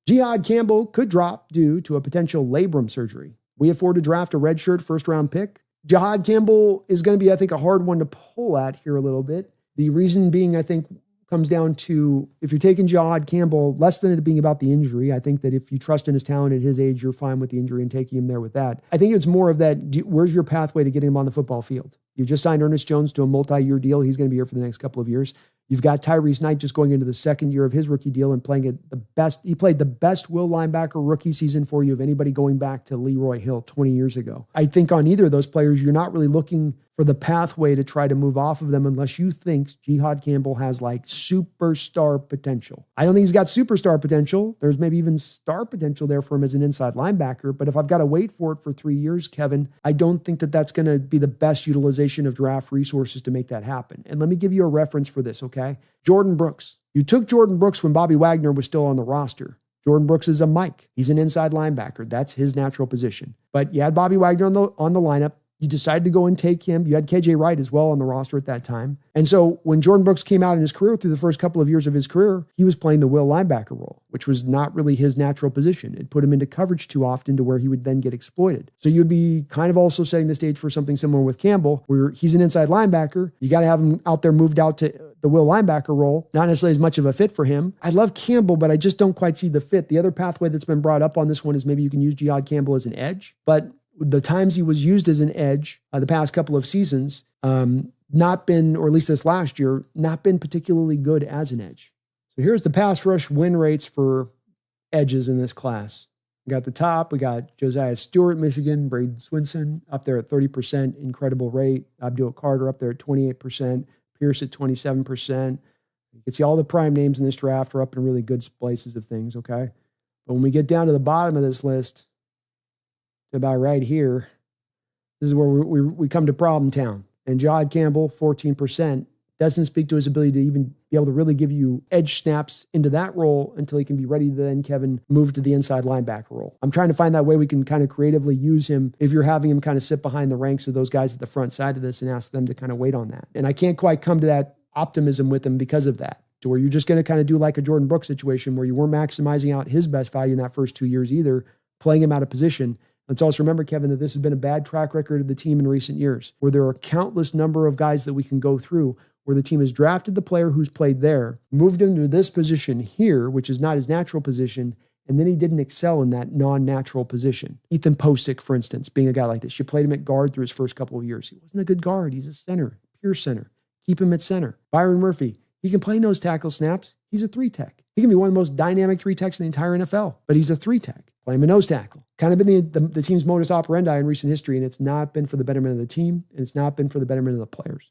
Jihadd Campbell could drop due to a potential labrum surgery. We afford to draft a redshirt first-round pick. Jihadd Campbell is going to be, I think, a hard one to pull at here a little bit. The reason being, I think, comes down to if you're taking Jihadd Campbell, less than it being about the injury. I think that if you trust in his talent at his age, you're fine with the injury and taking him there with that. I think it's more of that, where's your pathway to getting him on the football field? You just signed Ernest Jones to a multi-year deal. He's going to be here for the next couple of years. You've got Tyrese Knight just going into the second year of his rookie deal and playing at the best. He played the best will linebacker rookie season for you of anybody going back to Leroy Hill 20 years ago. I think on either of those players, you're not really looking for the pathway to try to move off of them unless you think Jihadd Campbell has like superstar potential. I don't think he's got superstar potential. There's maybe even star potential there for him as an inside linebacker. But if I've got to wait for it for 3 years, Kevin, I don't think that that's going to be the best utilization of draft resources to make that happen. And let me give you a reference for this, okay? Jordan Brooks. You took Jordan Brooks when Bobby Wagner was still on the roster. Jordan Brooks is a Mike. He's an inside linebacker. That's his natural position. But you had Bobby Wagner on the lineup. You decided to go and take him. You had KJ Wright as well on the roster at that time. And so when Jordan Brooks came out in his career through the first couple of years of his career, he was playing the will linebacker role, which was not really his natural position. It put him into coverage too often to where he would then get exploited. So you'd be kind of also setting the stage for something similar with Campbell, where he's an inside linebacker. You got to have him out there moved out to the will linebacker role. Not necessarily as much of a fit for him. I love Campbell, but I just don't quite see the fit. The other pathway that's been brought up on this one is maybe you can use Jihadd Campbell as an edge, but the times he was used as an edge the past couple of seasons, not been, or at least this last year, not been particularly good as an edge. So here's the pass rush win rates for edges in this class. We got the top. We got Josiah Stewart, Michigan, Braden Swinson up there at 30%, incredible rate. Abdul Carter up there at 28%, Pierce at 27%. You can see all the prime names in this draft are up in really good places of things, okay? But when we get down to the bottom of this list, about right here, this is where we come to problem town. And Jihadd Campbell, 14%, doesn't speak to his ability to even be able to really give you edge snaps into that role until he can be ready to then, Kevin, move to the inside linebacker role. I'm trying to find that way we can kind of creatively use him if you're having him kind of sit behind the ranks of those guys at the front side of this and ask them to kind of wait on that. And I can't quite come to that optimism with him because of that, to where you're just going to kind of do like a Jordan Brooks situation where you weren't maximizing out his best value in that first 2 years either, playing him out of position. Let's also remember, Kevin, that this has been a bad track record of the team in recent years, where there are a countless number of guys that we can go through where the team has drafted the player who's played there, moved him to this position here, which is not his natural position, and then he didn't excel in that non-natural position. Ethan Posick, for instance, being a guy like this. You played him at guard through his first couple of years. He wasn't a good guard. He's a center, pure center. Keep him at center. Byron Murphy, he can play nose tackle snaps. He's a 3-tech. He can be one of the most dynamic 3-techs in the entire NFL, but he's a 3-tech. Play him a nose tackle. Kind of been the team's modus operandi in recent history, and it's not been for the betterment of the team, and it's not been for the betterment of the players.